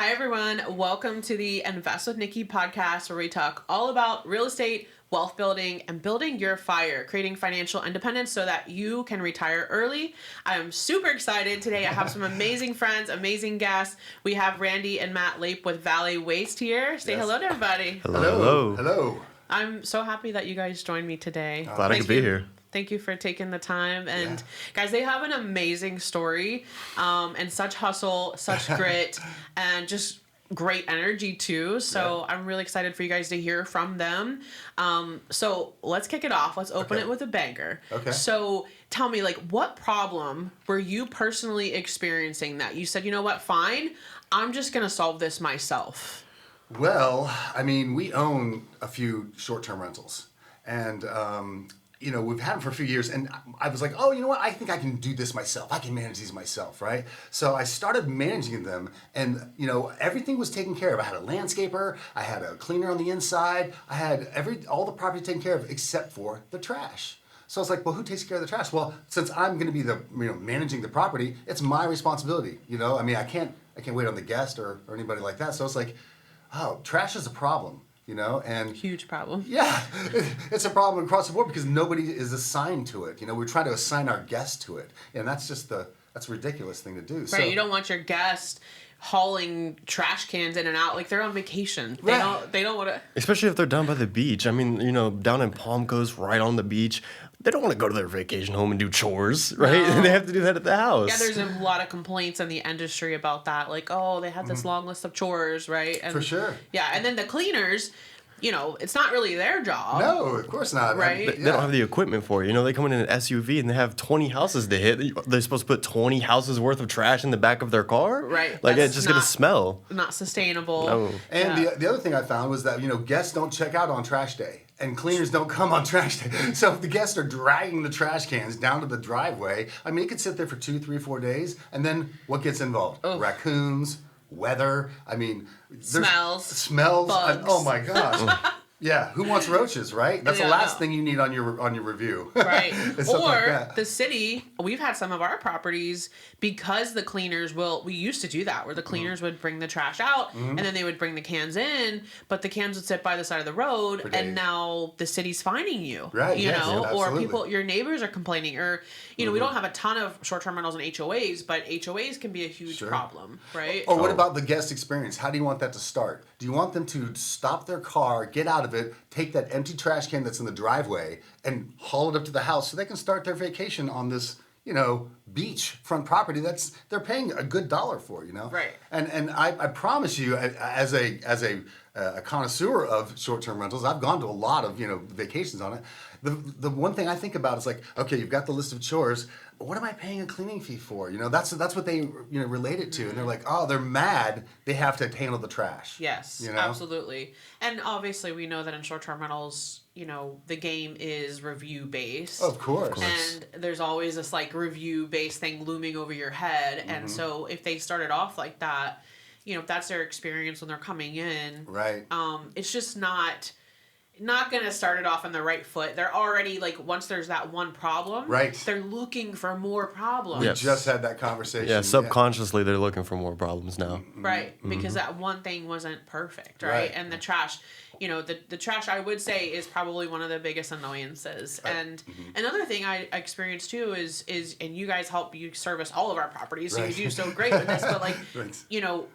Hi, everyone. Welcome to the Invest With Nikki podcast, where we talk all about real estate, wealth building, and building your fire, creating financial independence so that you can retire early. I am super excited. Today, I have some amazing friends, amazing guests. We have Randy and Matt Lape with Valley Waste here. Say hello to everybody. Hello. Hello. I'm so happy that you guys joined me today. Glad I could be here. Thank you for taking the time. And guys, they have an amazing story, and such hustle, such grit, and just great energy too. So I'm really excited for you guys to hear from them. So let's kick it off. Let's open it with a banger. Okay. So tell me, what problem were you personally experiencing that you said, you know what, fine, I'm just going to solve this myself? Well, I mean, we own a few short-term rentals, and we've had them for a few years, and I was like, oh, you know what? I think I can do this myself. I can manage these myself, right? So I started managing them, and everything was taken care of. I had a landscaper, I had a cleaner on the inside, I had all the property taken care of except for the trash. So I was like, well, who takes care of the trash? Well, since I'm going to be the managing the property, it's my responsibility. I mean, I can't wait on the guest or anybody like that. So it's like, oh, trash is a problem. And huge problem. Yeah, it's a problem across the board because nobody is assigned to it. We're trying to assign our guests to it, and that's a ridiculous thing to do. Right, So, you don't want your guest hauling trash cans in and out like they're on vacation. They don't want to. Especially if they're down by the beach. I mean, down in Palm Coast, right on the beach. They don't want to go to their vacation home and do chores, right? No. They have to do that at the house. Yeah, there's a lot of complaints in the industry about that. Like, oh, they have this long list of chores, right? And, for sure. Yeah, and then the cleaners, it's not really their job. No, of course not. Right? They don't have the equipment for it. They come in an SUV and they have 20 houses to hit. They're supposed to put 20 houses worth of trash in the back of their car? Right. Like, That's it's just going to smell. Not sustainable. No. And the other thing I found was that, guests don't check out on trash day. And cleaners don't come on trash day. So if the guests are dragging the trash cans down to the driveway, I mean, it could sit there for 2, 3, 4 days. And then what gets involved? Oh. Raccoons, weather. I mean, Smells. Bugs. Oh my gosh. Yeah, who wants roaches, right? That's the last thing you need on your review. Right. Or like the city, we've had some of our properties because the cleaners we used to do that where the cleaners would bring the trash out and then they would bring the cans in, but the cans would sit by the side of the road and now the city's fining you. Right. Or your neighbors are complaining, or we don't have a ton of short-term rentals and HOAs, but HOAs can be a huge problem, right? Or what about the guest experience? How do you want that to start? Do you want them to stop their car, get out of it, take that empty trash can that's in the driveway and haul it up to the house so they can start their vacation on this, beach front property they're paying a good dollar for, Right. And I promise you, as a connoisseur of short-term rentals, I've gone to a lot of, vacations on it. The one thing I think about is like, okay, you've got the list of chores. What am I paying a cleaning fee for? That's what they relate it to, and they're like, oh, they're mad. They have to handle the trash. Yes, absolutely. And obviously, we know that in short-term rentals, the game is review based. Of course. And there's always this review based thing looming over your head, and so if they started off like that, if that's their experience when they're coming in, right? It's just not going to start it off on the right foot. They're already once there's that one problem, right? They're looking for more problems. We just had that conversation. Yeah, subconsciously they're looking for more problems now. Right, because that one thing wasn't perfect, right? And the trash, the trash I would say is probably one of the biggest annoyances. And another thing I experienced too is and you guys you service all of our properties, so you do so great with this, but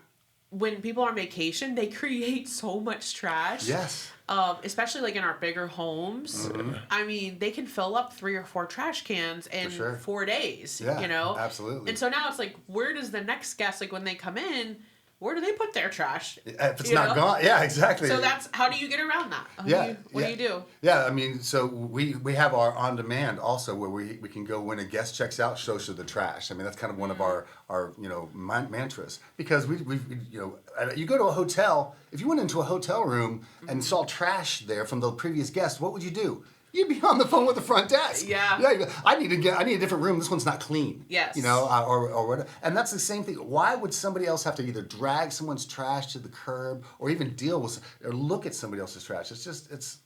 when people are on vacation, they create so much trash. Yes. Especially in our bigger homes. I mean, they can fill up 3 or 4 trash cans in 4 days. Yeah, absolutely. And so now it's where does the next guest, when they come in, where do they put their trash? If it's not gone, yeah, exactly. So how do you get around that? What do you do? Yeah, I mean, so we have our on-demand also where we can go when a guest checks out, show the trash. I mean, that's kind of one of our mantras, because we you go to a hotel, if you went into a hotel room and saw trash there from the previous guest, what would you do? You'd be on the phone with the front desk. Yeah. I need a different room. This one's not clean. Yes. Or whatever. And that's the same thing. Why would somebody else have to either drag someone's trash to the curb or even deal with or look at somebody else's trash? It's just it's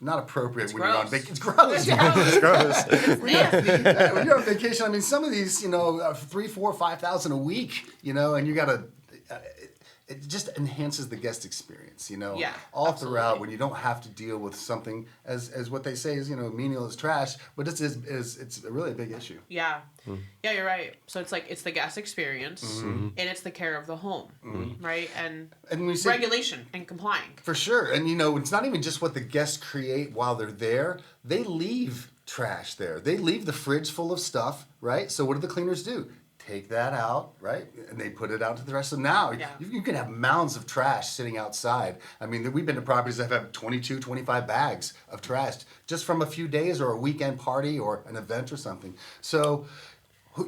not appropriate when you're on vacation. It's gross. It's gross. It's nasty. When you're on vacation, I mean, some of these, 3,000, 4,000, 5,000 a week, and you got to. it just enhances the guest experience, you know, Yeah, all absolutely. throughout, when you don't have to deal with something as what they say is, you know, menial as trash, but it's really a big issue. Yeah. Yeah, you're right. So it's like, it's the guest experience and it's the care of the home, right? And And we say regulation and complying. for sure. And, you know, it's not even just what the guests create while they're there. They leave trash there. They leave the fridge full of stuff, right? So what do the cleaners do? Take that out, right? And they put it out to the rest. So now you can have mounds of trash sitting outside. I mean, we've been to properties that have 22, 25 bags of trash just from a few days or a weekend party or an event or something. So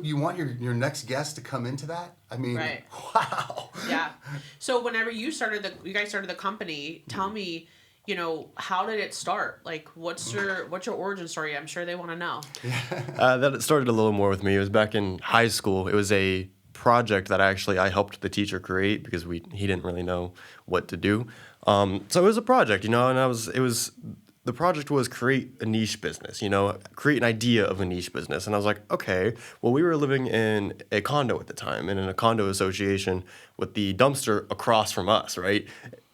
you want your next guest to come into that? I mean, Right. wow. Yeah. So whenever you guys started the company, tell me, you know, how did it start? Like, what's your origin story? I'm sure they want to know. That it started a little more with me. It was back in high school. It was a project that I helped the teacher create because he didn't really know what to do. So it was a project, you know, and the project was create a niche business, you know, create an idea of a niche business. And I was like, okay, well, we were living in a condo at the time and in a condo association with the dumpster across from us, right?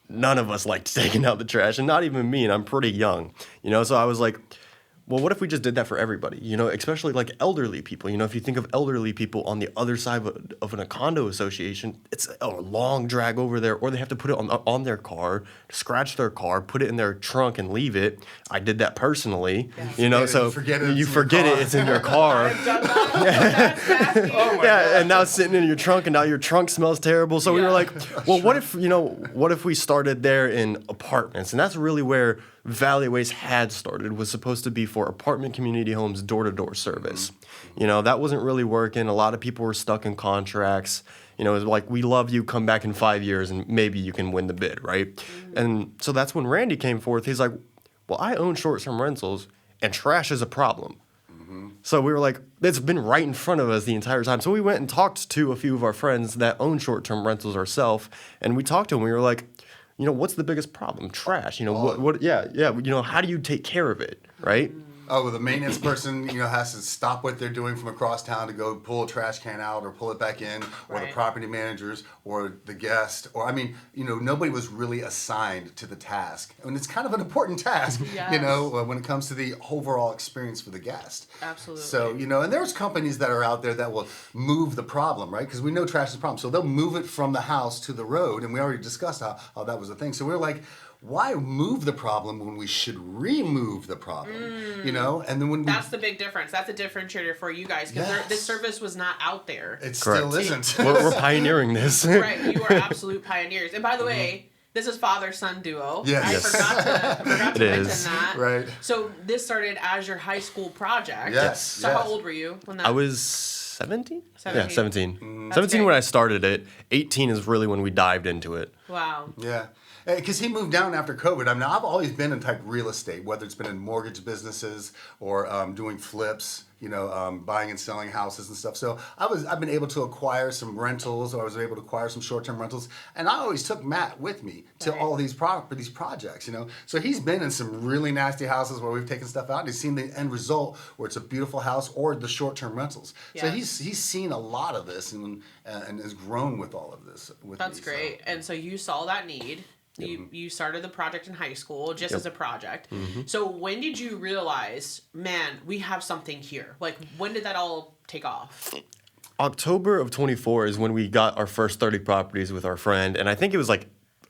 None of us liked taking out the trash, and not even me, and I'm pretty young, you know? So I was like, well, what if we just did that for everybody, you know, especially like elderly people? You know, if you think of elderly people on the other side of a condo association, it's a long drag over there, or they have to put it on their car, scratch their car, put it in their trunk and leave it. I did that personally, you know, so you forget it, it's in your car. I've done that. Oh my Yeah, God. and now it's sitting in your trunk, and now your trunk smells terrible. So we were like, well, what if we started there in apartments? And that's really where Valley Waste had started, was supposed to be for apartment community homes, door-to-door service. You know, that wasn't really working. A lot of people were stuck in contracts. You know, it was like, we love you, come back in 5 years, and maybe you can win the bid, right? And so that's when Randy came forth. He's like, well, I own short-term rentals, and trash is a problem. So we were like, it's been right in front of us the entire time. So we went and talked to a few of our friends that own short-term rentals ourselves, and we talked to them. We were like, you know, what's the biggest problem? Trash. You know, yeah. You know, how do you take care of it, right? Oh, well, the maintenance person, you know, has to stop what they're doing from across town to go pull a trash can out or pull it back in, or the Right. property managers or the guest, or I mean, you know, nobody was really assigned to the task, and it's kind of an important task, you know, when it comes to the overall experience for the guest. Absolutely. So, you know, and there's companies that are out there that will move the problem, right? Because we know trash is a problem, so they'll move it from the house to the road, and we already discussed how that was a thing. So we're like, why move the problem when we should remove the problem? You know, and then when That's the big difference. That's a differentiator for you guys, because Yes. this service was not out there. it Correct. still isn't. We're pioneering this. Right, you are absolute pioneers. And by the way, this is father-son duo. Yes. I Yes. forgot to It mention is. that. Right. So this started as your high school project. Yes, So yes. how old were you when that? I was 17? 17. Yeah, 17. Mm-hmm. 17 great. when I started it. 18 is really when we dived into it. Wow. Yeah. Because he moved down after COVID. I mean, I've always been in type real estate, whether it's been in mortgage businesses or doing flips, you know, buying and selling houses and stuff. So I've been able to acquire some rentals, or I was able to acquire some short-term rentals, and I always took Matt with me to Right. all these projects, you know. So he's been in some really nasty houses where we've taken stuff out, and he's seen the end result where it's a beautiful house, or the short-term rentals. So Yeah. he's seen a lot of this and has grown with all of this. With That's me, great. And so you saw that need. You started the project in high school just as a project. So when did you realize, man, we have something here? Like, when did that all take off? October of 24 is when we got our first 30 properties with our friend. And I think it was like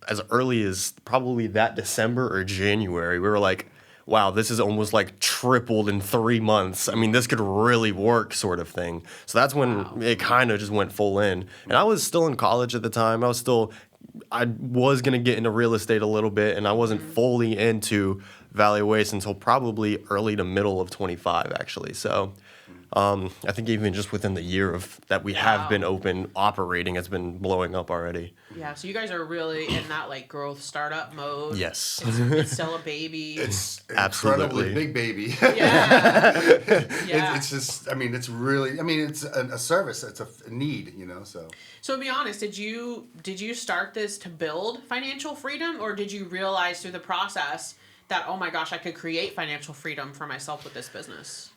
as early as probably that December or January. We were like, wow, this is almost like tripled in 3 months. I mean, this could really work, sort of thing. So that's when it kind of just went full in. And I was still in college at the time. I was going to get into real estate a little bit, and I wasn't fully into Valley Waste until probably early to middle of 25, actually. So I think even just within the year of that we have been open, operating, it's been blowing up already. Yeah, so you guys are really in that like growth startup mode. Yes. It's still a baby. It's Absolutely. incredibly big baby. Yeah. Yeah. It's just, I mean, it's really, I mean, it's a service. It's a need, you know, so. So to be honest, did you start this to build financial freedom, or did you realize through the process that, oh my gosh, I could create financial freedom for myself with this business?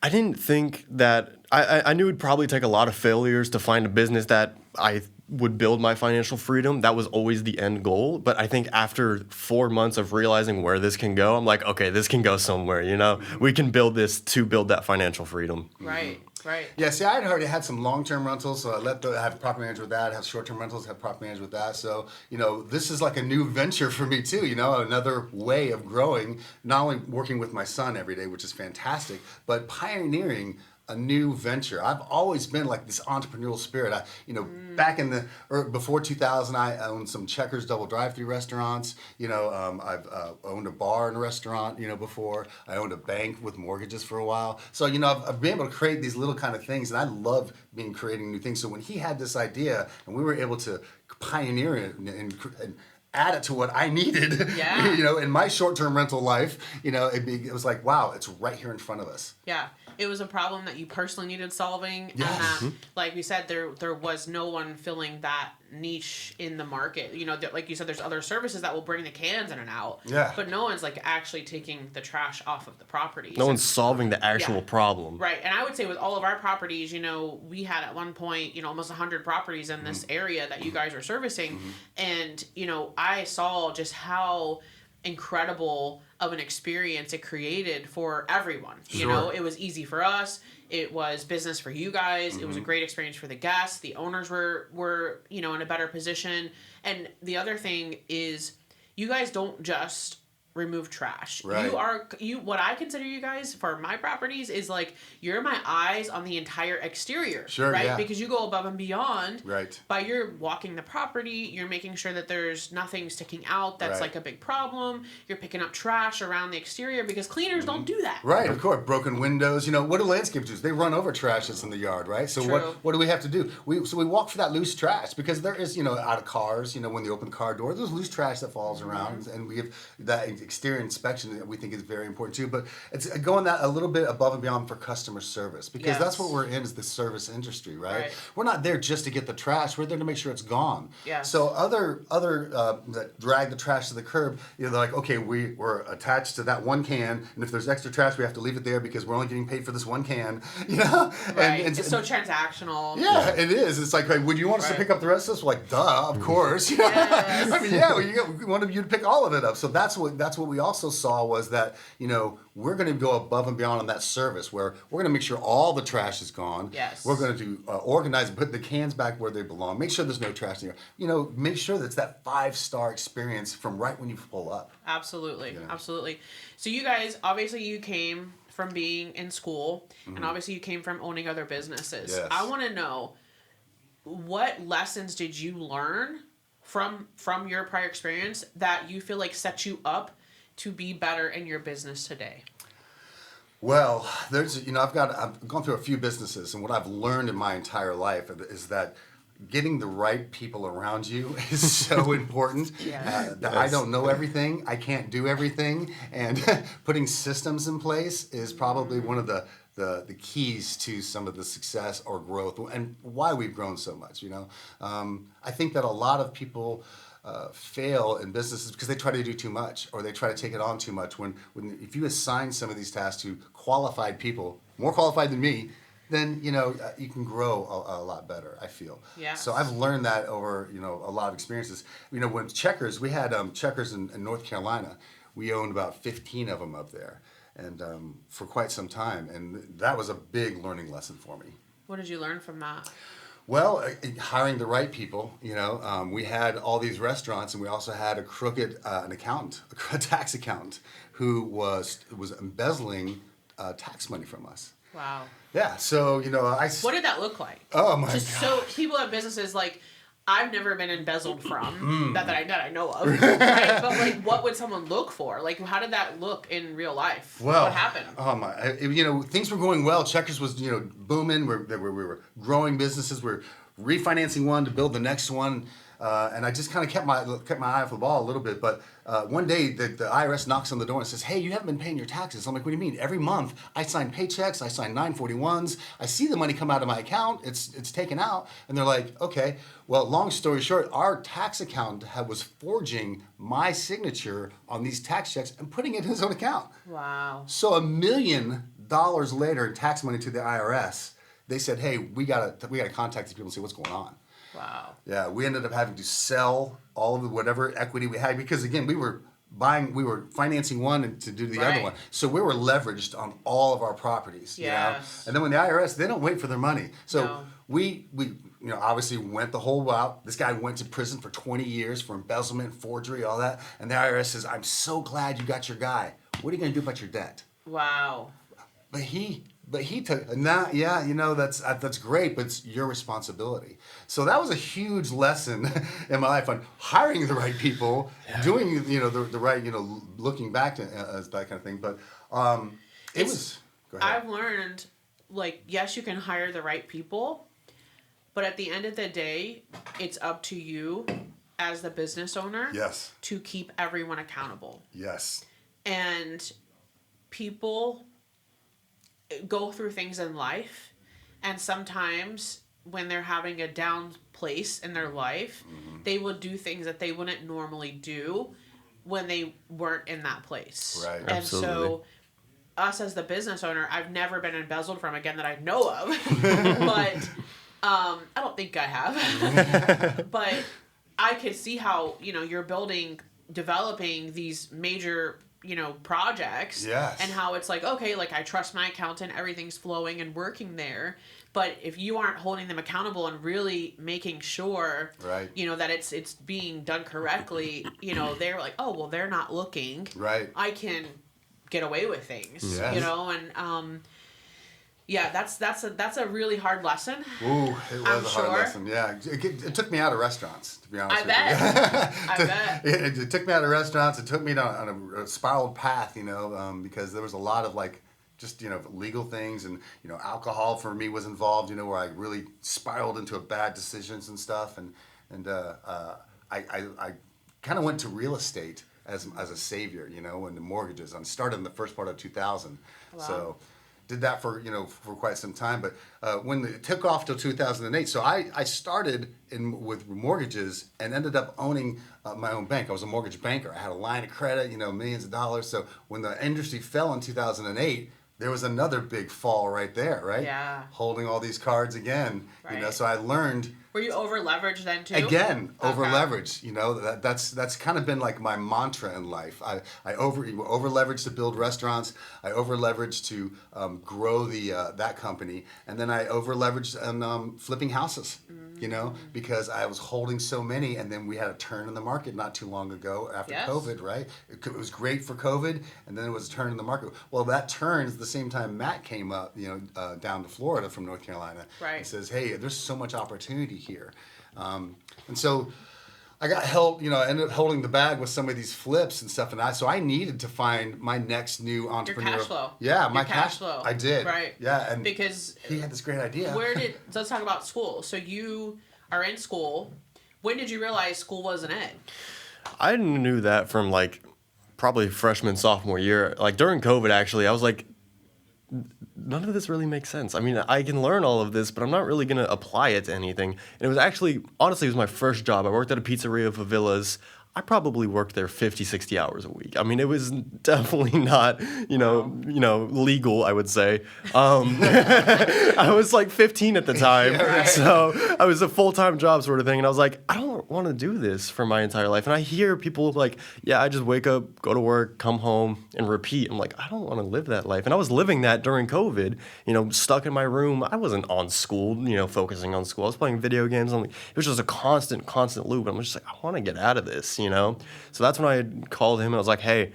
I didn't think that I knew it'd probably take a lot of failures to find a business that I would build my financial freedom. That was always the end goal. But I think after 4 months of realizing where this can go, I'm like, okay, this can go somewhere. We can build this to build that financial freedom. Right. Right. Yeah, see, I had already had some long-term rentals, so I have property manager with that, have short-term rentals, have property manager with that. So, this is like a new venture for me too, another way of growing, not only working with my son every day, which is fantastic, but pioneering a new venture. I've always been like this entrepreneurial spirit. Back in before 2000, I owned some Checkers double drive-through restaurants. I've owned a bar and a restaurant. Before I owned a bank with mortgages for a while. So I've been able to create these little kind of things, and I love creating new things. So when he had this idea, and we were able to pioneer it and add it to what I needed, in my short-term rental life, it was like, wow, it's right here in front of us. Yeah. It was a problem that you personally needed solving, Yes. and that, like we said, there was no one filling that niche in the market. Like you said, there's other services that will bring the cans in and out, but no one's like actually taking the trash off of the properties. No one's solving the actual problem. Right, and I would say with all of our properties, we had at one point, almost 100 properties in this area that you guys were servicing, and I saw just how incredible of an experience it created for everyone. Sure. It was easy for us. It was business for you guys. It was a great experience for the guests. The owners were in a better position. And the other thing is, you guys don't just remove trash. Right. What I consider you guys for my properties is like, you're my eyes on the entire exterior. Sure, right? yeah. Because you go above and beyond. Right. By you're walking the property, you're making sure that there's nothing sticking out that's like a big problem. You're picking up trash around the exterior because cleaners don't do that. Right, of course. Broken windows. What do landscapers do? They run over trash that's in the yard, right? So True. what do we have to do? We walk for that loose trash, because there is, out of cars, when they open the car door, there's loose trash that falls around, and we have that exterior inspection that we think is very important too. But it's going that a little bit above and beyond for customer service, because that's what we're in, is the service industry, right? We're not there just to get the trash. We're there to make sure it's gone. Yes. So other that drag the trash to the curb, they're like, okay, we're attached to that one can, and if there's extra trash, we have to leave it there because we're only getting paid for this one can. Right. And it's so transactional. Yeah, it is. It's like, would you want us to pick up the rest of this? We're like, duh, of course. Yes. I mean, we wanted you to pick all of it up. So that's what we also saw, was that we're going to go above and beyond on that service, where we're going to make sure all the trash is gone. Yes. We're going to organize and put the cans back where they belong. Make sure there's no trash in there. Make sure that it's that 5-star experience from right when you pull up. Absolutely. Absolutely. So you guys, obviously you came from being in school, and obviously you came from owning other businesses. Yes. I want to know, what lessons did you learn from your prior experience that you feel like set you up to be better in your business today? Well, there's, I've gone through a few businesses, and what I've learned in my entire life is that getting the right people around you is so important. I don't know everything. I can't do everything. And putting systems in place is probably one of the keys to some of the success or growth, and why we've grown so much. I think that a lot of people fail in businesses because they try to do too much, or they try to take it on too much. When if you assign some of these tasks to qualified people, more qualified than me, then you can grow a lot better, I feel. Yeah. So I've learned that over a lot of experiences. When Checkers, we had Checkers in North Carolina. We owned about 15 of them up there, and for quite some time, and that was a big learning lesson for me. What did you learn from that? Well, hiring the right people. We had all these restaurants, and we also had a crooked an accountant, a tax accountant, who was embezzling tax money from us. Wow. Yeah. So What did that look like? Oh my God. So people have businesses like, I've never been embezzled from, not that I know of, right? But like, what would someone look for? Like, how did that look in real life? Well, what happened? Oh my! Things were going well. Checkers was booming. We were growing businesses. We're refinancing one to build the next one, and I just kind of kept my eye off the ball a little bit. But one day the IRS knocks on the door and says, "Hey, you haven't been paying your taxes." I'm like, "What do you mean? Every month I sign paychecks. I sign 941s. I see the money come out of my account. It's taken out." And they're like, "Okay." Well, long story short, our tax accountant was forging my signature on these tax checks and putting it in his own account. Wow. So $1 million later in tax money to the IRS they said, hey, we gotta contact these people and see what's going on. Wow. Yeah, we ended up having to sell all of whatever equity we had because, again, we were financing one and to do the other one. So we were leveraged on all of our properties. Yes. You know? And then when the IRS, they don't wait for their money. So we obviously went the whole route. This guy went to prison for 20 years for embezzlement, forgery, all that. And the IRS says, I'm so glad you got your guy. What are you going to do about your debt? Wow. But he took now. Yeah, that's great, but it's your responsibility. So that was a huge lesson in my life on hiring the right people, doing the right looking back to that kind of thing. But it was. Go ahead. I've learned, yes, you can hire the right people, but at the end of the day, it's up to you as the business owner. Yes. To keep everyone accountable. Yes. And people go through things in life, and sometimes when they're having a down place in their life, they will do things that they wouldn't normally do when they weren't in that place. Right. And Absolutely. so us as the business owner, I've never been embezzled from, again, that I know of. But I don't think I have. But I could see how, you're developing these major projects. Yes. And how it's okay, I trust my accountant, everything's flowing and working there. But if you aren't holding them accountable and really making sure, right. That it's being done correctly, they're like, oh, well, they're not looking. Right. I can get away with things, Yes. and yeah, that's a really hard lesson. Ooh, it was I'm a hard sure. lesson. Yeah, it took me out of restaurants, to be honest I with bet. you. I bet. It took me out of restaurants. It took me on a spiraled path, because there was a lot of just legal things, and alcohol for me was involved, where I really spiraled into bad decisions and stuff, and I kind of went to real estate as a savior, and the mortgages. I started in the first part of 2000, Wow. so did that for quite some time. But when it took off till 2008, so I started with mortgages and ended up owning my own bank. I was a mortgage banker. I had a line of credit, millions of dollars. So when the industry fell in 2008, there was another big fall right there, right? Yeah. Holding all these cards again, Right. So I learned. Were you over leveraged then too? Again, Okay. over leveraged. That's kind of been my mantra in life. I over leveraged to build restaurants. I over leveraged to grow that company, and then I over leveraged on flipping houses. Because I was holding so many, and then we had a turn in the market not too long ago after Yes. COVID, right? It was great for COVID, and then it was a turn in the market. Well, that turn is the same time Matt came up, down to Florida from North Carolina. Right. And says, hey, there's so much opportunity here. And so I got help, I ended up holding the bag with some of these flips and stuff. So I needed to find my next new entrepreneur. Your cash flow. Yeah, my Your cash flow. I did. Right. Yeah. And because he had this great idea. let's talk about school. So you are in school. When did you realize school wasn't it? I knew that from probably freshman, sophomore year. During COVID, actually, I was like, none of this really makes sense. I mean, I can learn all of this, but I'm not really going to apply it to anything. And it was actually, honestly, it was my first job. I worked at a pizzeria for villas. I probably worked there 50, 60 hours a week. I mean, it was definitely not, legal, I would say. I was 15 at the time. Yeah, right. So I was a full-time job sort of thing. And I was like, I don't want to do this for my entire life. And I hear people I just wake up, go to work, come home, and repeat. I'm like, I don't want to live that life. And I was living that during COVID, stuck in my room. I wasn't on school, focusing on school. I was playing video games. It was just a constant loop. I'm just like, I want to get out of this. So that's when I called him and I was like, hey,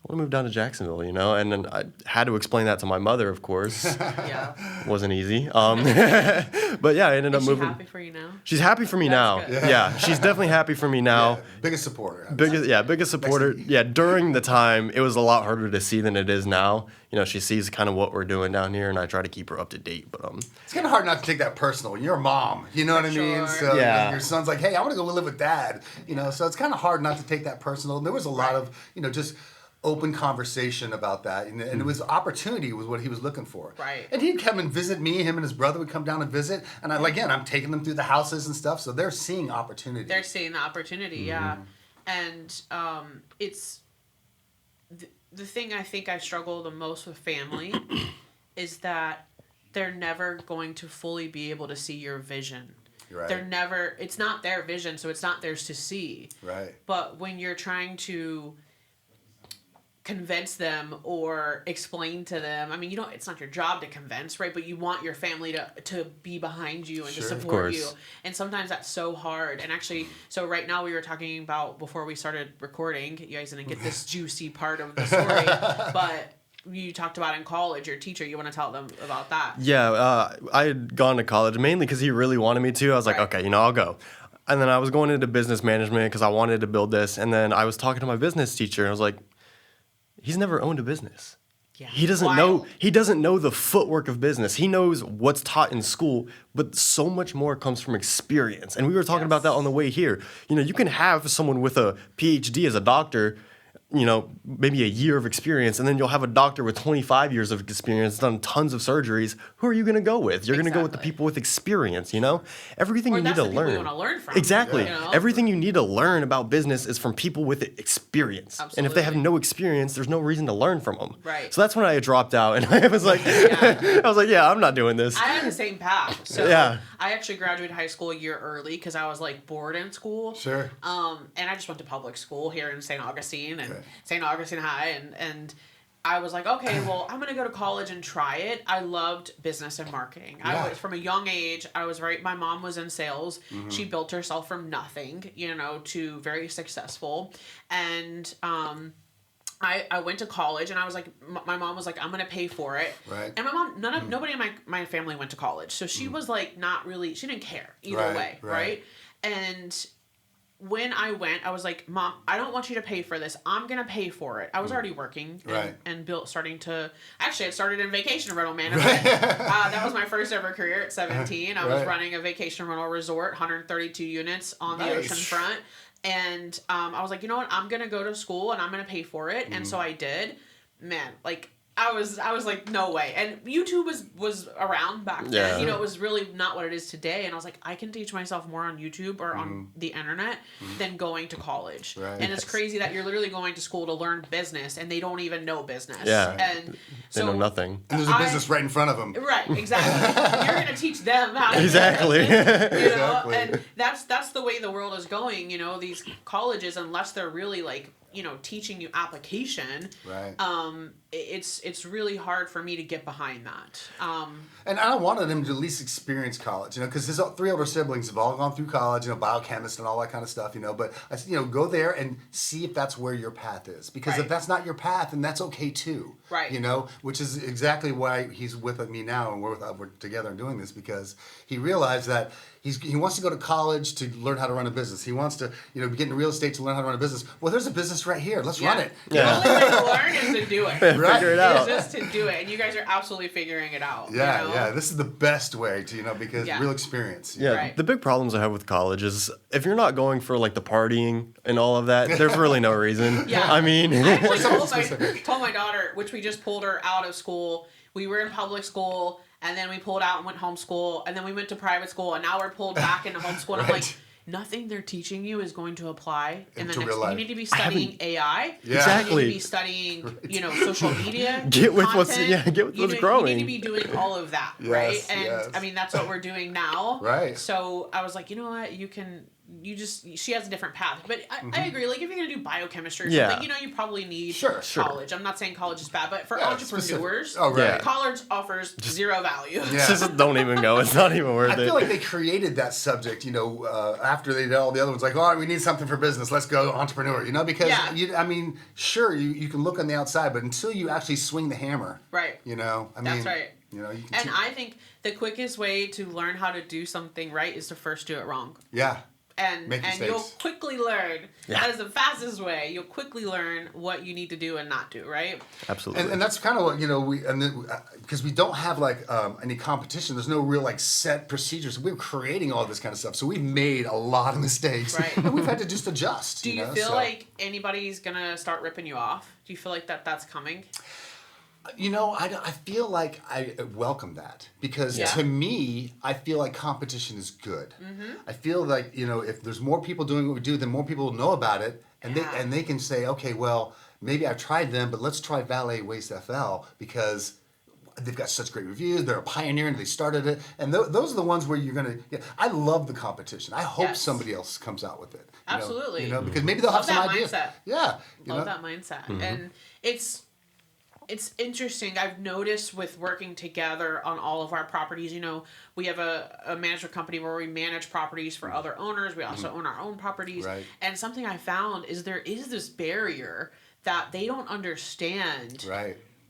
I want to move down to Jacksonville, and then I had to explain that to my mother, of course. Yeah. Wasn't easy. But yeah, I ended up Is she moving. happy for you now? She's happy for me now. Good. Yeah, she's definitely happy for me now. Yeah, biggest supporter. Biggest supporter. Yeah, during the time, it was a lot harder to see than it is now. She sees kind of what we're doing down here, and I try to keep her up to date. But It's kind of hard not to take that personal. You're a mom, you know what I mean? Sure. So Yeah. your son's like, hey, I want to go live with dad, so it's kind of hard not to take that personal. And there was a lot of, just open conversation about that, and it was opportunity was what he was looking for. Right. And he'd come and visit me. Him and his brother would come down and visit, and I'm taking them through the houses and stuff, so they're seeing opportunity. They're seeing the opportunity, yeah. And it's the thing I think I struggle the most with family is that they're never going to fully be able to see your vision. Right. It's not their vision, so it's not theirs to see. Right. But when you're trying to convince them or explain to them, I mean, it's not your job to convince, right? But you want your family to be behind you and to support you. And sometimes that's so hard. And actually, so right now we were talking about, before we started recording, you guys didn't get this juicy part of the story, but you talked about in college, your teacher, you want to tell them about that? Yeah, I had gone to college mainly because he really wanted me to. I was like, okay, I'll go. And then I was going into business management because I wanted to build this. And then I was talking to my business teacher, and I was like, he's never owned a business. Yeah. He doesn't know the footwork of business. He knows what's taught in school, but so much more comes from experience. And we were talking about that on the way here. You can have someone with a PhD as a doctor, maybe a year of experience, and then you'll have a doctor with 25 years of experience, done tons of surgeries. Who are you going to go with? You're going to go with the people with experience, Everything you need to learn. You want to learn from. Exactly. Everything you need to learn about business is from people with experience. Absolutely. And if they have no experience, there's no reason to learn from them. Right. So that's when I dropped out, and I was like, I'm not doing this. I had the same path. So I actually graduated high school a year early because I was like bored in school. Sure. And I just went to public school here in St. Augustine and St. Augustine High, and I was like, okay, well, I'm gonna go to college and try it. I loved business and marketing. I was, from a young age, my mom was in sales. Mm-hmm. She built herself from nothing, to very successful. And I went to college, and I was like, my mom was like, I'm gonna pay for it. Right. And my mom, nobody in my family went to college, so she was like, not really, she didn't care either way, right? And when I went, I was like, Mom, I don't want you to pay for this. I'm going to pay for it. I was already working and I started in vacation rental management. That was my first ever career at 17. I was running a vacation rental resort, 132 units on the ocean front. And I was like, you know what? I'm going to go to school and I'm going to pay for it. And so I did. Man, like, I was like, no way. And YouTube was around back then. It was really not what it is today. And I was like, I can teach myself more on YouTube or on the internet than going to college. Right. And it's crazy that you're literally going to school to learn business and they don't even know business. Yeah. And they know nothing. And there's a business right in front of them. Right, exactly. You're going to teach them how to exactly. do business, And that's the way the world is going. These colleges, unless they're really like, teaching you application, right? It's really hard for me to get behind that. And I wanted him to at least experience college, because his 3 older siblings have all gone through college, biochemists and all that kind of stuff, But I said, go there and see if that's where your path is, because if that's not your path, then that's okay too, right? Which is exactly why he's with me now, and we're together and doing this, because he realized that he wants to go to college to learn how to run a business. He wants to, get into real estate to learn how to run a business. Well, there's a business right here. Let's run it. The only way to learn is to do it. Right. Figure it out. It's just to do it, and you guys are absolutely figuring it out. Yeah. This is the best way to, because real experience. Yeah. Right. The big problems I have with college is if you're not going for like the partying and all of that, there's really no reason. Yeah. I mean, I actually told my daughter, which we just pulled her out of school. We were in public school. And then we pulled out and went homeschool, and then we went to private school, and now we're pulled back into homeschool. And I'm like, nothing they're teaching you is going to apply in the next. You need to be studying AI. Exactly. You need to be studying, social media. Get with content. what's growing. You need to be doing all of that, right? And I mean, that's what we're doing now. Right. So I was like, you know what, she has a different path. But I agree, like if you're gonna do biochemistry or something, you probably need college. I'm not saying college is bad, but for entrepreneurs, college offers zero value. Yeah. Just don't even go. It's not even worth it. I feel like they created that subject, after they did all the other ones, like, all right, we need something for business, let's go entrepreneur, because sure, you can look on the outside, but until you actually swing the hammer, right? That's right. I think the quickest way to learn how to do something right is to first do it wrong. Yeah. And you'll quickly learn. That is the fastest way. You'll quickly learn what you need to do and not do, right? Absolutely. And that's kind of what because we don't have like any competition. There's no real like set procedures. We're creating all this kind of stuff, so we've made a lot of mistakes, right? And we've had to just adjust. Do you feel like anybody's gonna start ripping you off? Do you feel like that's coming? I feel like I welcome that because to me, I feel like competition is good. Mm-hmm. I feel like, if there's more people doing what we do, then more people will know about it. And they can say, okay, well, maybe I've tried them, but let's try Valet Waste FL because they've got such great reviews. They're a pioneer and they started it. And those are the ones where you're going to, I love the competition. I hope somebody else comes out with it. Absolutely. Because maybe they'll have some ideas. Mindset. Yeah. Love that mindset. And it's interesting. I've noticed with working together on all of our properties, we have a management company where we manage properties for other owners. We also own our own properties. Right. And something I found is there is this barrier that they don't understand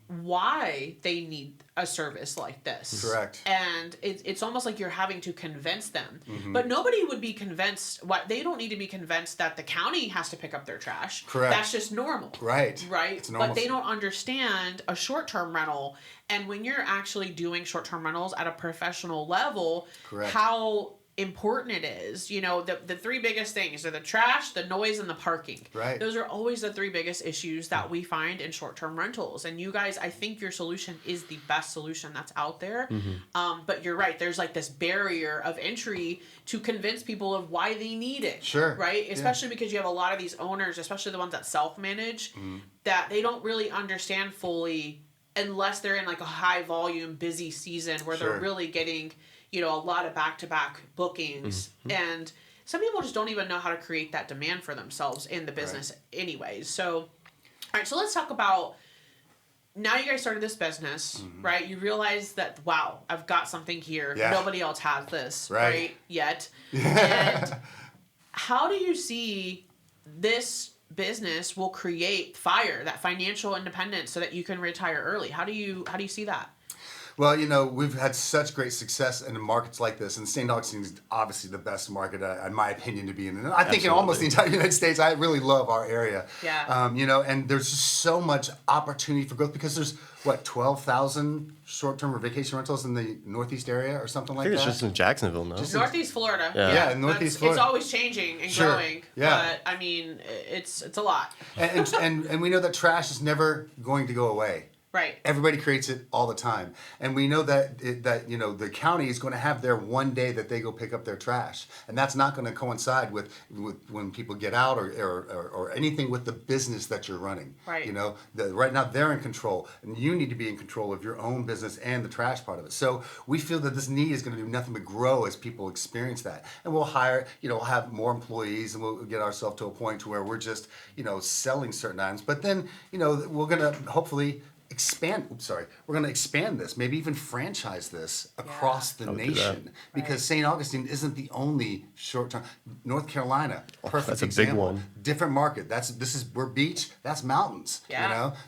why they need a service like this. Correct. And it's almost like you're having to convince them. But nobody would be convinced, they don't need to be convinced that the county has to pick up their trash. Correct. That's just normal. Right. Right? But they don't understand a short-term rental. And when you're actually doing short-term rentals at a professional level, how important it is. The three biggest things are the trash, the noise, and the parking. Right. Those are always the three biggest issues that we find in short-term rentals. And you guys, I think your solution is the best solution that's out there. But you're right. There's like this barrier of entry to convince people of why they need it. Sure. Right? Especially because you have a lot of these owners, especially the ones that self-manage, that they don't really understand fully unless they're in like a high volume, busy season where they're really getting a lot of back-to-back bookings. And some people just don't even know how to create that demand for themselves in the business anyways. So, all right, so let's talk about, now you guys started this business, right? You realize that, wow, I've got something here. Yeah. Nobody else has this, right? Yet. And how do you see this business will create that financial independence so that you can retire early? How do you see that? Well, we've had such great success in markets like this, and St. Augustine is obviously the best market, in my opinion, to be in. And I think in almost the entire United States, I really love our area. Yeah. And there's just so much opportunity for growth because there's, 12,000 short-term or vacation rentals in the Northeast area or something like that? I think it's just in Jacksonville now. Northeast Florida. Yeah, Northeast Florida. It's always changing and growing. Yeah. But, I mean, it's a lot. And we know that trash is never going to go away. Right. Everybody creates it all the time. And we know that the county is going to have their one day that they go pick up their trash. And that's not going to coincide with when people get out or anything with the business that you're running. Right. Right now they're in control. And you need to be in control of your own business and the trash part of it. So we feel that this need is going to do nothing but grow as people experience that. And we'll hire, we'll have more employees and we'll get ourselves to a point to where we're just, selling certain items. But then, we're going to hopefully we're going to expand this, maybe even franchise this across the nation, because St. Augustine isn't the only short-term. North Carolina, perfect that's a example. big one. Different market. We're beach, that's mountains.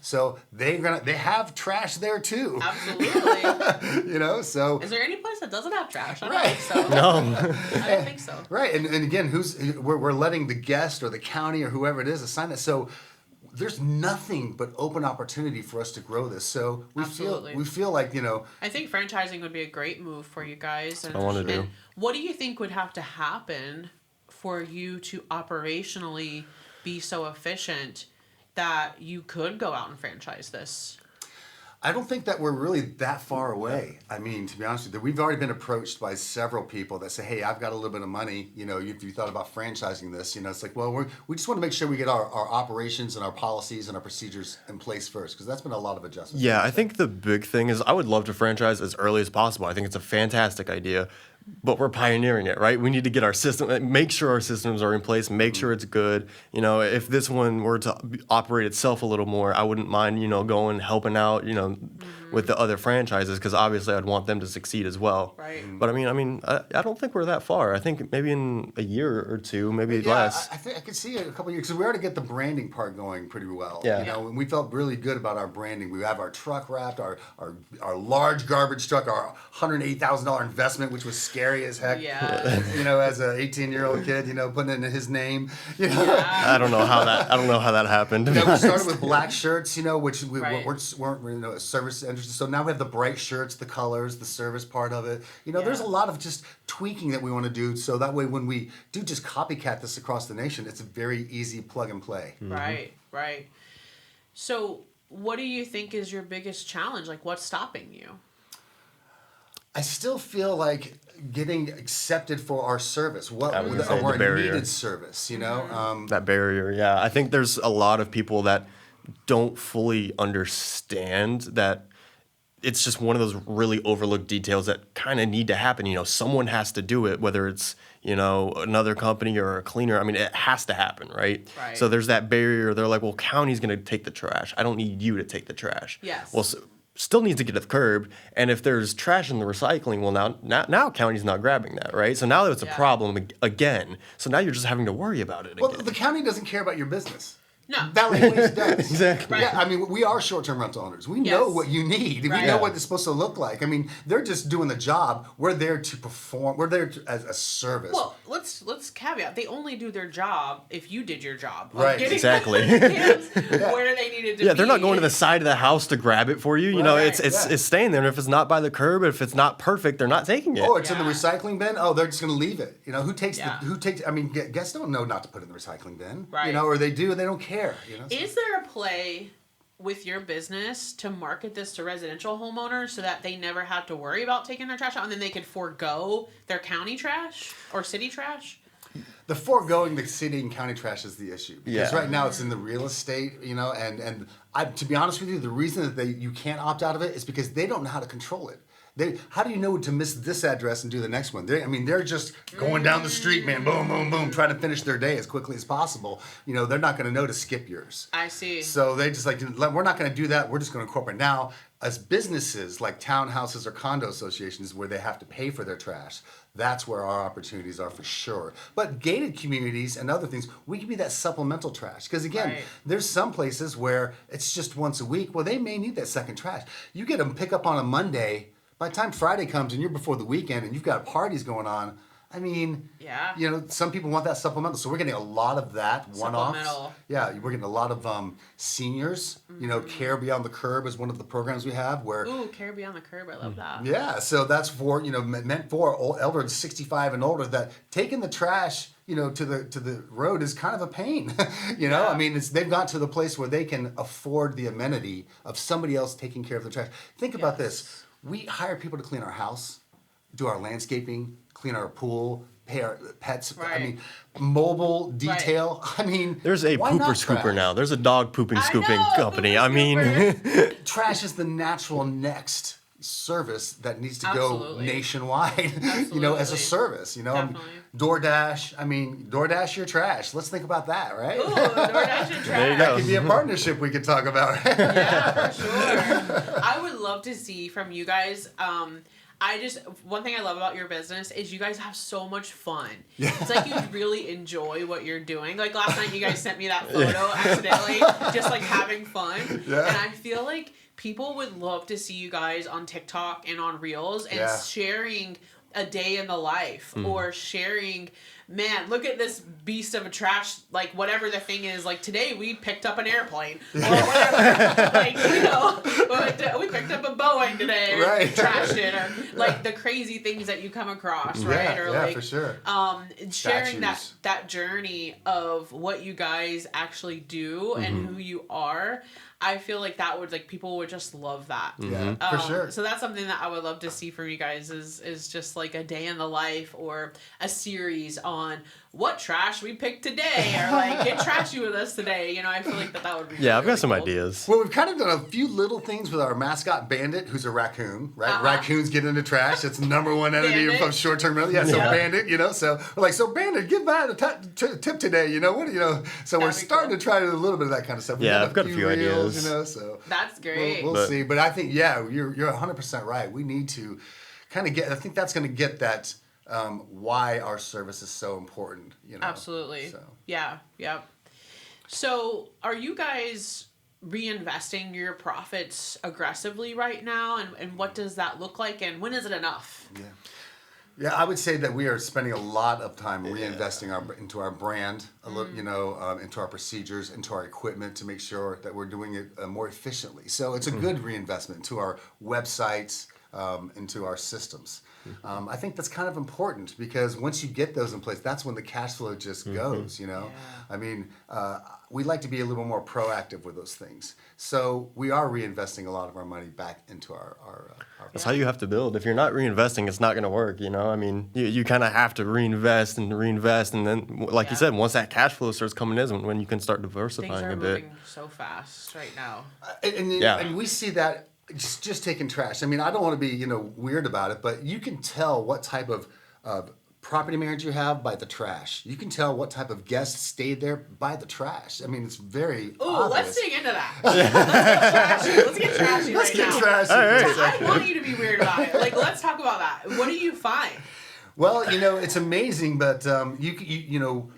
So they have trash there too. Absolutely. So is there any place that doesn't have trash? I don't think so. No. I don't think so. Right, and again, we're letting the guest or the county or whoever it is assign that. So there's nothing but open opportunity for us to grow this. So we feel like, I think franchising would be a great move for you guys. And, I want to do. What do you think would have to happen for you to operationally be so efficient that you could go out and franchise this? I don't think that we're really that far away. I mean, to be honest with you, we've already been approached by several people that say, hey, I've got a little bit of money. If you thought about franchising this, it's like, well, we just want to make sure we get our operations and our policies and our procedures in place first, because that's been a lot of adjustments. Yeah, I think the big thing is I would love to franchise as early as possible. I think it's a fantastic idea. But we're pioneering it, right? We need to get our system, make sure our systems are in place, make sure it's good. If this one were to operate itself a little more, I wouldn't mind, going, helping out, with the other franchises, because obviously I'd want them to succeed as well. Right. But I don't think we're that far. I think maybe in a year or two, maybe less. I think I could see it a couple of years, because we already get the branding part going pretty well. Yeah. And we felt really good about our branding. We have our truck wrapped, our large garbage truck, our $180,000 investment, which was scary as heck. Yeah. As an 18-year-old kid, putting it in his name. I don't know how that happened. We started with black shirts, which we Right. weren't service interested. So now we have the bright shirts, the colors, the service part of it. There's a lot of just tweaking that we want to do, so that way when we do just copycat this across the nation, it's a very easy plug and play. Right. So what do you think is your biggest challenge? Like, what's stopping you? I still feel like getting accepted for our service, our needed service, That barrier, yeah. I think there's a lot of people that don't fully understand that it's just one of those really overlooked details that kind of need to happen. You know, someone has to do it, whether it's, you know, another company or a cleaner. I mean, it has to happen, right? Right. So there's that barrier. They're like, well, county's going to take the trash. I don't need you to take the trash. Yes. Well, still needs to get to the curb. And if there's trash in the recycling, well, now county's not grabbing that, right? So now it's a problem again. So now you're just having to worry about it again. The county doesn't care about your business. No. Valley Waste does. Exactly. Right. Yeah, I mean, we are short-term rental owners. We know what you need. Right. We know what it's supposed to look like. I mean, they're just doing the job. We're there to perform. We're there as a service. Well, let's caveat. They only do their job if you did your job. Right. Exactly. Where they needed to be. Yeah, they're not going to the side of the house to grab it for you. You know, it's staying there. And if it's not by the curb, if it's not perfect, they're not taking it. Oh, it's in the recycling bin. Oh, they're just going to leave it. You know, who takes? I mean, guests don't know not to put it in the recycling bin. Right. You know, or they do and they don't care. You know. Is there a play with your business to market this to residential homeowners so that they never have to worry about taking their trash out and then they could forego their county trash or city trash? The foregoing the city and county trash is the issue because Yeah. right now it's in the real estate, you know, and to be honest with you, the reason that you can't opt out of it is because they don't know how to control it. How do you know to miss this address and do the next one? They're just going down the street, man, boom, boom, boom, trying to finish their day as quickly as possible. You know, they're not going to know to skip yours. I see. So they just like, we're not going to do that. We're just going to incorporate. Now, as businesses like townhouses or condo associations where they have to pay for their trash, that's where our opportunities are for sure. But gated communities and other things, we can be that supplemental trash. Because again, there's some places where it's just once a week. Well, they may need that second trash. You get them pick up on a Monday. By the time Friday comes and you're before the weekend and you've got parties going on, I mean, you know, some people want that supplemental. So we're getting a lot of that one-offs. Yeah, we're getting a lot of seniors. You know, Care Beyond the Curb is one of the programs we have where. Ooh, Care Beyond the Curb, I love that. Yeah, so that's for, you know, meant for elders 65 and older that taking the trash, you know, to the road is kind of a pain. You know, I mean, they've got to the place where they can afford the amenity of somebody else taking care of the trash. Think about this. We hire people to clean our house, do our landscaping, clean our pool, pay our pets. I mean, mobile detail. I mean, there's a pooper scooper now. There's a dog pooping scooping company. I mean, trash is the natural next service that needs to go nationwide. You know, as a service. You know, DoorDash. I mean, DoorDash your trash. Let's think about that, right? Ooh, DoorDash your trash. There you go. That could be a partnership we could talk about. Yeah, for sure. I would love to see from you guys. One thing I love about your business is you guys have so much fun. Yeah. It's like you really enjoy what you're doing. Like last night you guys sent me that photo accidentally, just like having fun. Yeah. And I feel like people would love to see you guys on TikTok and on Reels and sharing a day in the life or sharing, man, look at this beast of a trash, like whatever the thing is. Like today we picked up an airplane or whatever. Like, you know, we picked up a Boeing today or trashed it or like the crazy things that you come across, right? Or like, for sure. Sharing that journey of what you guys actually do and who you are. I feel like that would, like, people would just love that. Yeah, for sure. So that's something that I would love to see from you guys is just like a day in the life or a series on what trash we picked today or like get trashy with us today. You know, I feel like that would be really, I've got some cool. ideas. Well, we've kind of done a few little things with our mascot Bandit, who's a raccoon, right? Raccoons get into trash. It's the number one enemy of short-term rental. Yeah, so Bandit, you know, so we're like, so Bandit, give Matt a tip today, you know, what, you know, so we're starting to try to do a little bit of that kind of stuff. I've got a few ideas. You know, so that's great. We'll see, but I think you're 100% right. We need to kind of I think that's going to get that why our service is so important. You know, absolutely. So. Yeah. Yep. So, are you guys reinvesting your profits aggressively right now, and what does that look like, and when is it enough? Yeah, I would say that we are spending a lot of time reinvesting into our brand, you know, into our procedures, into our equipment to make sure that we're doing it more efficiently. So it's a good reinvestment into our websites, into our systems. I think that's kind of important because once you get those in place, that's when the cash flow just goes, you know? Yeah. I mean, we like to be a little more proactive with those things. So we are reinvesting a lot of our money back into our That's how you have to build. If you're not reinvesting, it's not going to work, you know? I mean, you kind of have to reinvest, and then, like you said, once that cash flow starts coming in, when you can start diversifying a bit. Things are moving so fast right now. And we see that just taking trash. I mean, I don't want to be, weird about it, but you can tell what type of property manager you have by the trash. You can tell what type of guests stayed there by the trash. I mean, it's very obvious. Let's dig into that. Let's get trashy right now. Trashy. All right. I want you to be weird about it. Like, let's talk about that. What do you find? Well, it's amazing, but you know.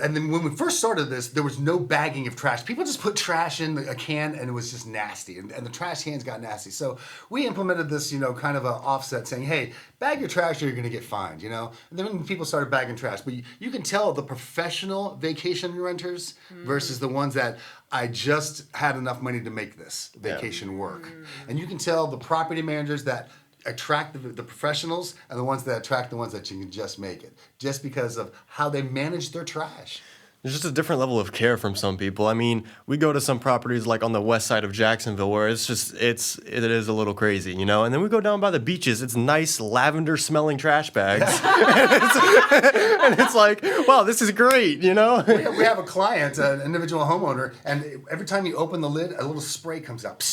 And then when we first started this, there was no bagging of trash. People just put trash in a can, and it was just nasty. And the trash cans got nasty. So we implemented this, kind of an offset saying, hey, bag your trash or you're going to get fined, And then people started bagging trash. But you can tell the professional vacation renters versus the ones that I just had enough money to make this vacation work. And you can tell the property managers that attract the professionals and the ones that attract the ones that you can just make it, just because of how they manage their trash. There's just a different level of care from some people. I mean, we go to some properties like on the west side of Jacksonville where it is a little crazy, And then we go down by the beaches. It's nice lavender smelling trash bags. and it's like, wow, this is great, We have a client, an individual homeowner, and every time you open the lid, a little spray comes out.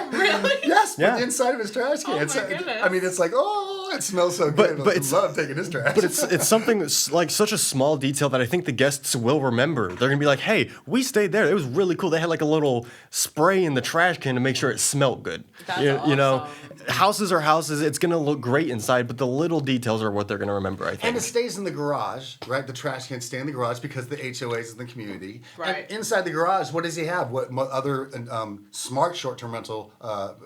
Really? Yes, from the inside of his trash can. Oh my goodness. I mean, it's like, it smells so good. But I love taking his trash. But it's something that's like such a small detail that I think the guests will remember. They're gonna be like, hey, we stayed there. It was really cool. They had like a little spray in the trash can to make sure it smelled good. That's awesome. Houses are houses. It's gonna look great inside, but the little details are what they're gonna remember, I think. And it stays in the garage, right? The trash can stay in the garage because the HOAs is in the community. Right. And inside the garage, what does he have? What other smart short-term rental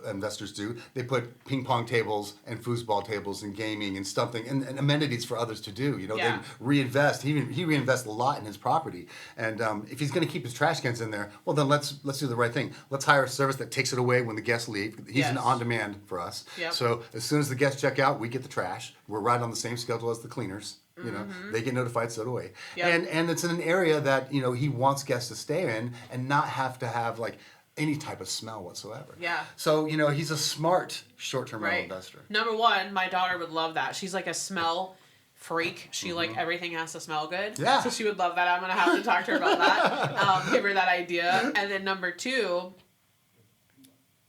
investors do? They put ping pong tables and foosball tables and gaming and something and amenities for others to do. They reinvest. He reinvests a lot in his property. And if he's going to keep his trash cans in there, well, then let's do the right thing. Let's hire a service that takes it away when the guests leave. He's an on-demand for us. Yep. So as soon as the guests check out, we get the trash. We're right on the same schedule as the cleaners. They get notified, so do we. Yep. And it's in an area that he wants guests to stay in and not have to have like any type of smell whatsoever. Yeah. So he's a smart short-term rental investor. Number one, my daughter would love that. She's like a smell freak. She like everything has to smell good. Yeah. So she would love that. I'm gonna have to talk to her about that. Give her that idea. And then number two,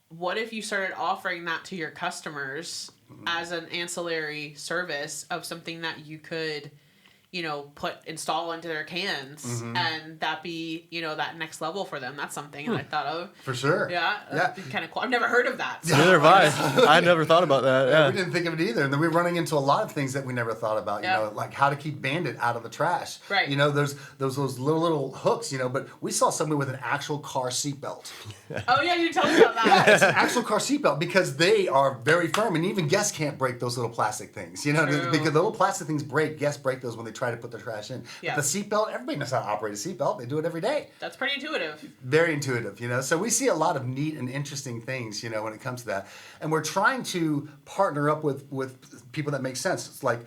what if you started offering that to your customers as an ancillary service of something that you could, install into their cans and that be, that next level for them? That's something I thought of. For sure. Yeah. That'd be kind of cool. I've never heard of that. So. Neither have I. I never thought about that. Yeah. We didn't think of it either. And then we're running into a lot of things that we never thought about, like how to keep Bandit out of the trash. Right. There's those little hooks, but we saw somebody with an actual car seatbelt. Oh, yeah, you tell me about that. Yeah, it's an actual car seatbelt because they are very firm, and even guests can't break those little plastic things. Because the little plastic things break. Guests break those when they try to put their trash in. Yeah. But the seatbelt, everybody knows how to operate a seatbelt. They do it every day. That's pretty intuitive. Very intuitive, So we see a lot of neat and interesting things, when it comes to that, and we're trying to partner up with people that make sense. It's like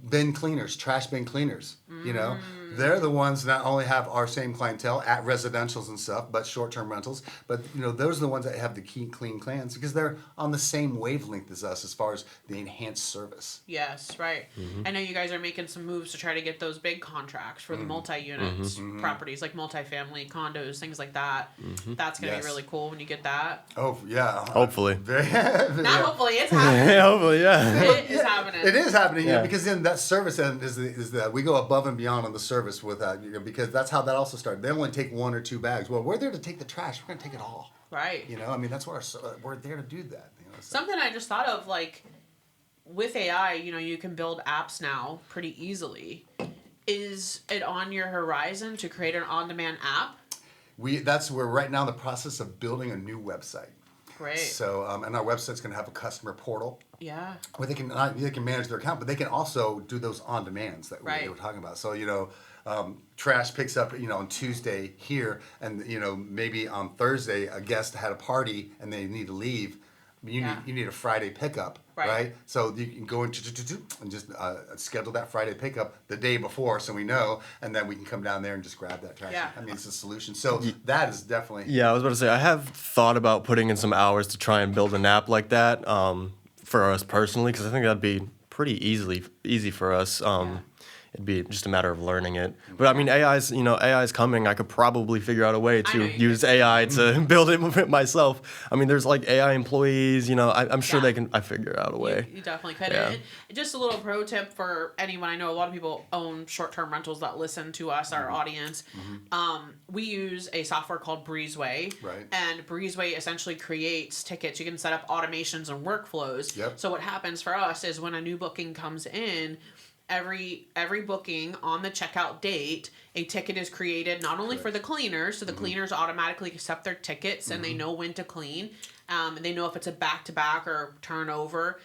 bin cleaners, trash bin cleaners. They're the ones that not only have our same clientele at residentials and stuff, but short-term rentals. But those are the ones that have the clean clans because they're on the same wavelength as us as far as the enhanced service. Yes, right. I know you guys are making some moves to try to get those big contracts for the multi-unit properties, like multi-family condos, things like that. That's going to be really cool when you get that. Oh yeah. Hopefully. Hopefully, it's happening. Hopefully, yeah. It is happening. It is happening, because then that service end is that we go above and beyond on the service with that, because that's how that also started. They only take 1 or 2 bags. Well, we're there to take the trash. We're going to take it all. Right. That's what we're there to do that. Something I just thought of, like, with AI, you can build apps now pretty easily. Is it on your horizon to create an on-demand app? We're right now in the process of building a new website. Great. So, and our website's going to have a customer portal. Yeah. Where they can manage their account, but they can also do those on demands that we were talking about. So, trash picks up, on Tuesday here, and maybe on Thursday a guest had a party and they need to leave. You need a Friday pickup, right? So you can go and just schedule that Friday pickup the day before, so we know, and then we can come down there and just grab that trash. Yeah. It's a solution. So that is definitely. Yeah, I was about to say I have thought about putting in some hours to try and build an app like that for us personally, because I think that'd be pretty easy for us. it'd be just a matter of learning it. But I mean, AI's coming. I could probably figure out a way to use AI to build it myself. I mean, there's like AI employees, I'm sure I figure out a way. You definitely could. Yeah. And just a little pro tip for anyone. I know a lot of people own short-term rentals that listen to us, our audience. We use a software called Breezeway. Right. And Breezeway essentially creates tickets. You can set up automations and workflows. Yep. So what happens for us is when a new booking comes in, every booking on the checkout date, a ticket is created not only for the cleaners, so the cleaners automatically accept their tickets and they know when to clean. And they know if it's a back-to-back or turnover.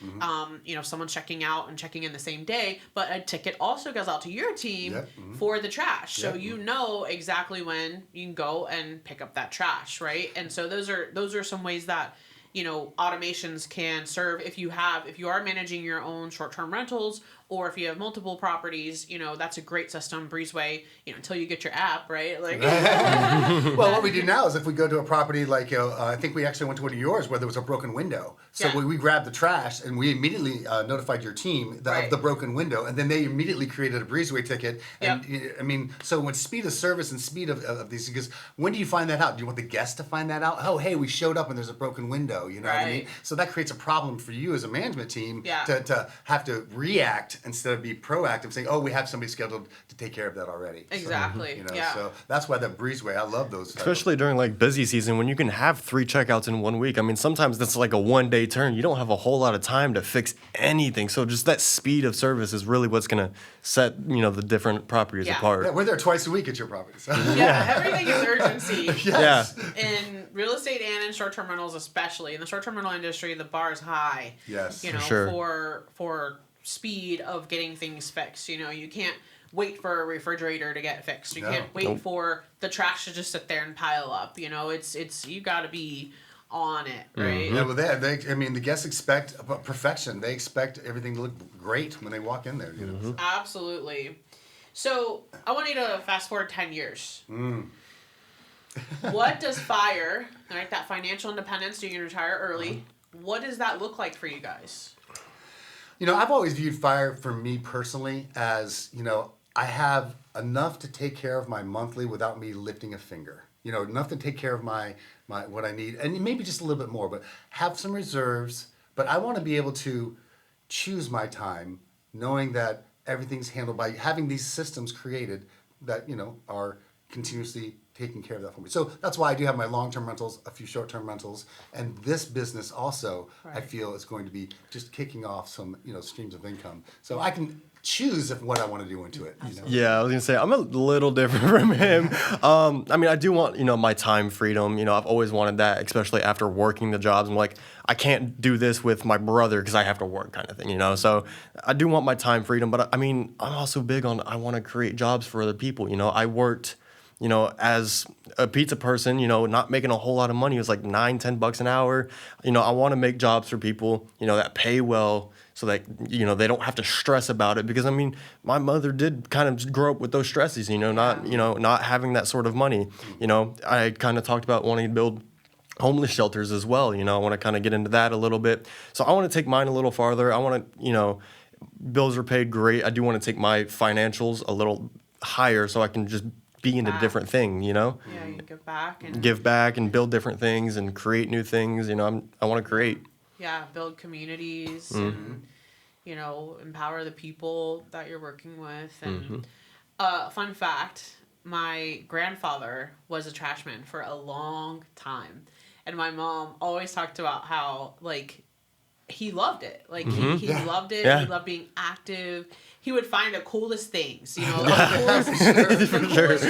Someone's checking out and checking in the same day. But a ticket also goes out to your team for the trash. So you know exactly when you can go and pick up that trash, right? And so those are some ways that automations can serve if you are managing your own short-term rentals, or if you have multiple properties, that's a great system, Breezeway, until you get your app, right? Like, well, what we do now is if we go to a property like, I think we actually went to one of yours where there was a broken window. So we grabbed the trash and we immediately notified your team of the broken window, and then they immediately created a Breezeway ticket. And I mean, so with speed of service and speed of these, because when do you find that out? Do you want the guest to find that out? Oh, hey, we showed up and there's a broken window, what I mean? So that creates a problem for you as a management team to have to react instead of be proactive, saying, "Oh, we have somebody scheduled to take care of that already." Exactly. So, so that's why the Breezeway. I love those. Especially during like busy season when you can have 3 checkouts in 1 week. I mean, sometimes that's like a 1-day turn. You don't have a whole lot of time to fix anything. So just that speed of service is really what's gonna set the different properties apart. Yeah, we're there twice a week at your property. So. Everything is urgency. Yes. In real estate and in short-term rentals, especially in the short-term rental industry, the bar is high. Yes, for sure. For speed of getting things fixed. You can't wait for a refrigerator to get fixed. You can't wait for the trash to just sit there and pile up. It's you got to be on it, right? Yeah, well, the guests expect perfection. They expect everything to look great when they walk in there. Absolutely. So I want you to fast forward 10 years. What does FIRE, right, that financial independence, so you can retire early, what does that look like for you guys? I've always viewed FIRE for me personally as, I have enough to take care of my monthly without me lifting a finger. Enough to take care of my what I need, and maybe just a little bit more, but have some reserves. But I want to be able to choose my time, knowing that everything's handled by having these systems created that, are continuously taking care of that for me. So that's why I do have my long-term rentals, a few short-term rentals, and this business also, I feel, is going to be just kicking off some, streams of income. So I can choose what I want to do into it. Yeah, I was gonna say I'm a little different from him. I mean, I do want my time freedom. I've always wanted that, especially after working the jobs. I'm like, I can't do this with my brother because I have to work, kind of thing. So I do want my time freedom, but I mean, I'm also big on I want to create jobs for other people. I worked. As a pizza person, not making a whole lot of money. It was like $9-10 an hour. I want to make jobs for people, that pay well so that, they don't have to stress about it. Because, I mean, my mother did kind of grow up with those stresses, not having that sort of money. I kind of talked about wanting to build homeless shelters as well. I want to kind of get into that a little bit. So I want to take mine a little farther. I want to, bills are paid great. I do want to take my financials a little higher so I can just be into a different thing, Yeah, you give back and build different things and create new things. I want to create. Yeah, build communities and empower the people that you're working with. And fun fact, my grandfather was a trashman for a long time, and my mom always talked about how he loved it. He loved it. Yeah. He loved being active. He would find the coolest things, the coolest treasures.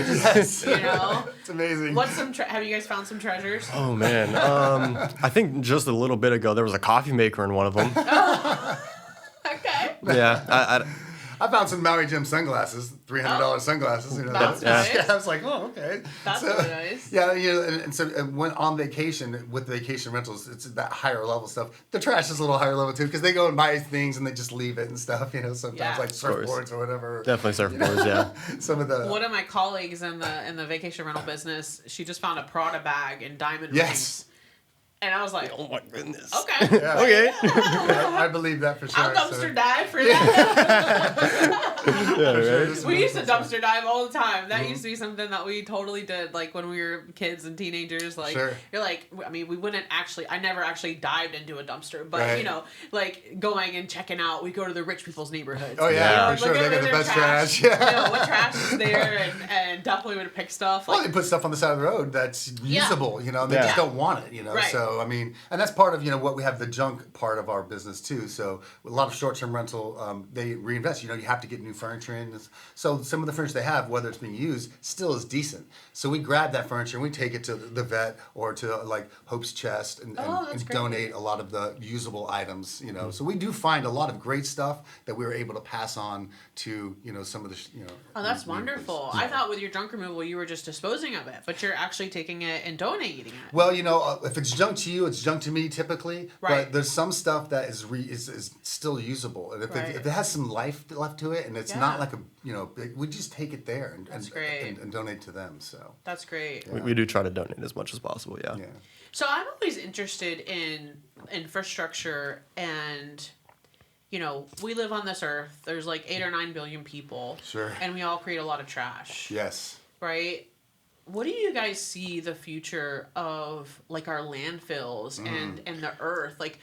Yes. It's amazing. What's have you guys found some treasures? Oh man, I think just a little bit ago there was a coffee maker in one of them. Okay. Yeah, I found some Maui Jim sunglasses, $300 sunglasses. That's nice. Yeah, I was like, oh, okay. That's really nice. Yeah, and so when on vacation with vacation rentals, it's that higher level stuff. The trash is a little higher level too because they go and buy things and they just leave it and stuff. Sometimes like surfboards or whatever. Definitely surfboards. Yeah. Some of the one of my colleagues in the vacation rental business, she just found a Prada bag and diamond rings. And I was like, oh my goodness. okay. Yeah. Okay. I believe that for sure. I'll dumpster dive for that. Yeah, right? We used to dumpster dive all the time. That used to be something that we totally did, like when we were kids and teenagers. Like, Sure. you're like, I mean, we wouldn't actually. I never actually dived into a dumpster, but Right. you know, like going and checking out. We go to the rich people's neighborhoods. Oh yeah, Yeah. for sure. Look They at got the their best trash. Yeah. You know, what trash is there, and definitely would pick stuff. Well, Like, they put stuff on the side of the road that's usable, you know, they Yeah. just don't want it, you know. Right. So, I mean, and that's part of, you know, what we have the junk part of our business too. So, a lot of short term rental, they reinvest. You know, you have to get new furniture in. So, some of the furniture they have, whether it's being used, still is decent. So, we grab that furniture and we take it to the vet or to like Hope's Chest and that's great. donate a lot of the usable items, you know. So, we do find a lot of great stuff that we were able to pass on to, you know, some of the, you know. oh, that's wonderful. I thought with your junk removal, you were just disposing of it, but you're actually taking it and donating it. Well, you know, if it's junk to you, it's junk to me typically. Right. But there's some stuff that is still usable, and if Right. it has some life left to it, and it's Yeah. not like a, you know, we just take it there That's great. and donate to them. So That's great. We do try to donate as much as possible, yeah. yeah. So I'm always interested in infrastructure and, you know, we live on this earth. There's like 8 or 9 billion people. Sure. And we all create a lot of trash. Yes. Right? What do you guys see the future of like our landfills and the earth? Like,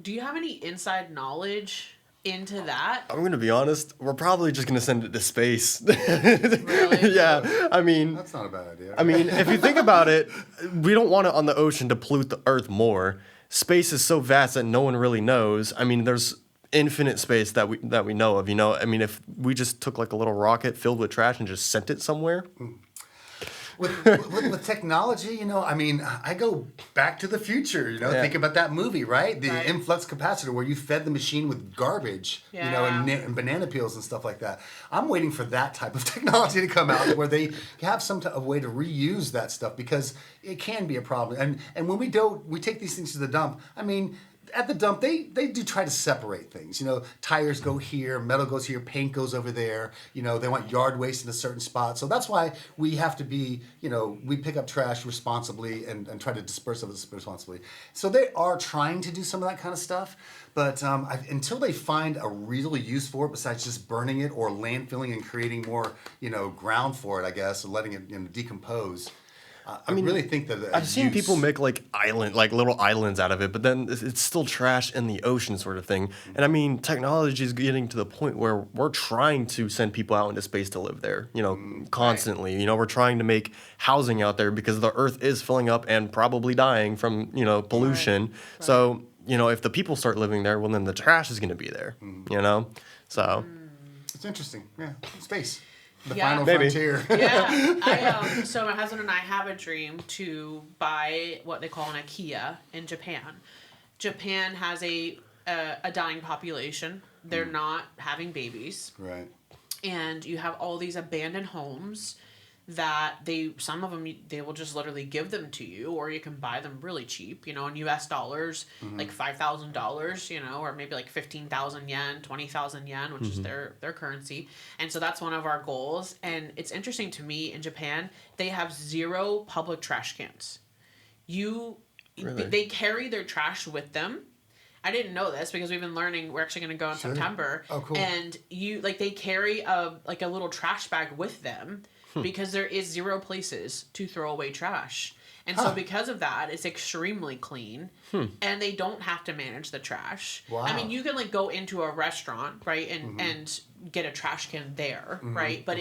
do you have any inside knowledge into that? I'm gonna be honest, we're probably just gonna send it to space. Really? Yeah, I mean, That's not a bad idea. I mean, if you think about it, we don't want it on the ocean to pollute the earth more. Space is so vast that no one really knows. I mean, there's infinite space that we know of, you know? I mean, if we just took like a little rocket filled with trash and just sent it somewhere. With technology, you know, I mean, I go back to the future, you know, Yeah. think about that movie, right? The Right. influx capacitor where you fed the machine with garbage, you know, Yeah. and banana peels and stuff like that. I'm waiting for that type of technology to come out where they have some type of way to reuse that stuff because it can be a problem. And when we take these things to the dump, I mean, at the dump, they do try to separate things. You know, tires go here, metal goes here, paint goes over there. You know, they want yard waste in a certain spot. So that's why we have to be, you know, we pick up trash responsibly and try to disperse of it responsibly. So they are trying to do some of that kind of stuff. But until they find a real use for it besides just burning it or landfilling and creating more, you know, ground for it, I guess, and letting it, you know, decompose. I really think that I've seen people make like little islands out of it, but then it's still trash in the ocean sort of thing. And I mean, technology is getting to the point where we're trying to send people out into space to live there, you know, constantly. You know, we're trying to make housing out there because the earth is filling up and probably dying from, you know, pollution. Right. So, you know, if the people start living there, well, then the trash is going to be there, you know? So. It's interesting. Yeah. Space. The Yeah. final Maybe. frontier. Yeah, so my husband and I have a dream to buy what they call an IKEA in Japan. Japan has a dying population. They're not having babies, Right. and you have all these abandoned homes that some of them they will just literally give them to you, or you can buy them really cheap, you know, in US dollars, like $5,000, you know, or maybe like 15,000 yen, 20,000 yen, which is their currency. And so that's one of our goals. And it's interesting to me, in Japan, they have 0 public trash cans. Really? They carry their trash with them. I didn't know this because we've been learning. We're actually going to go in September. Oh, cool. And they carry a little trash bag with them because there is 0 places to throw away trash. And so because of that, it's extremely clean, and they don't have to manage the trash. Wow. I mean, you can go into a restaurant, right, and get a trash can there, right? But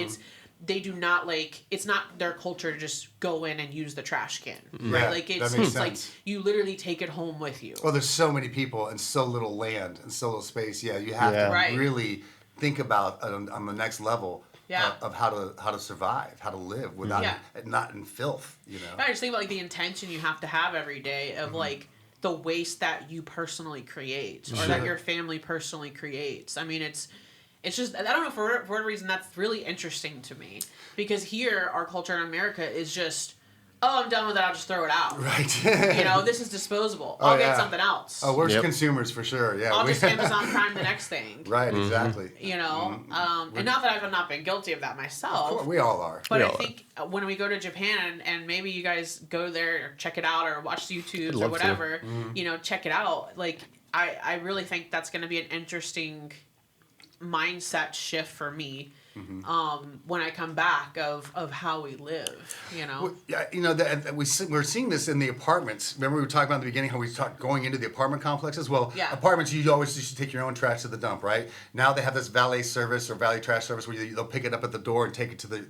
they do not it's not their culture to just go in and use the trash can, right? Yeah, Like that it's makes like sense. you literally take it home with you. Well, there's so many people and so little land and so little space. Yeah, you have Yeah. to Right. really think about on the next level Yeah. of how to survive, how to live without Yeah. not in filth. You know. I just think about the intention you have to have every day of the waste that you personally create or that Sure. your family personally creates. I mean, it's just, I don't know, for whatever reason, that's really interesting to me. Because here, our culture in America is just, oh, I'm done with it, I'll just throw it out. Right. This is disposable. I'll get something else. Oh, we're consumers for sure. Yeah. I'll just Amazon Prime the next thing. Right, exactly. And not that I've not been guilty of that myself. Of course, we all are. But I think when we go to Japan and maybe you guys go there or check it out or watch the YouTubes or whatever, check it out. Like, I really think that's going to be an interesting mindset shift for me. When I come back of how we live, Well, yeah, we're seeing this in the apartments. Remember we were talking about in the beginning how we talked going into the apartment complexes? Well, apartments, you always used to take your own trash to the dump, right? Now they have this valet service or valet trash service where they'll pick it up at the door and take it to the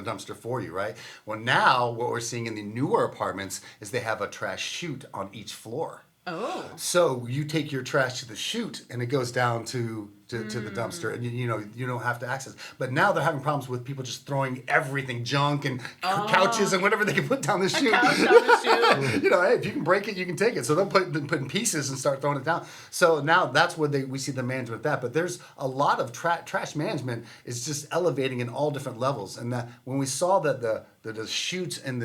dumpster for you, right? Well, now what we're seeing in the newer apartments is they have a trash chute on each floor. Oh. So you take your trash to the chute and it goes down to the dumpster, and you don't have to access. But now they're having problems with people just throwing everything, junk and couches and whatever they can put down the chute. Couch down the chute. Hey, if you can break it, you can take it. So they'll put in pieces and start throwing it down. So now that's where we see the management of that. But there's a lot of trash management is just elevating in all different levels. And that when we saw that the chutes on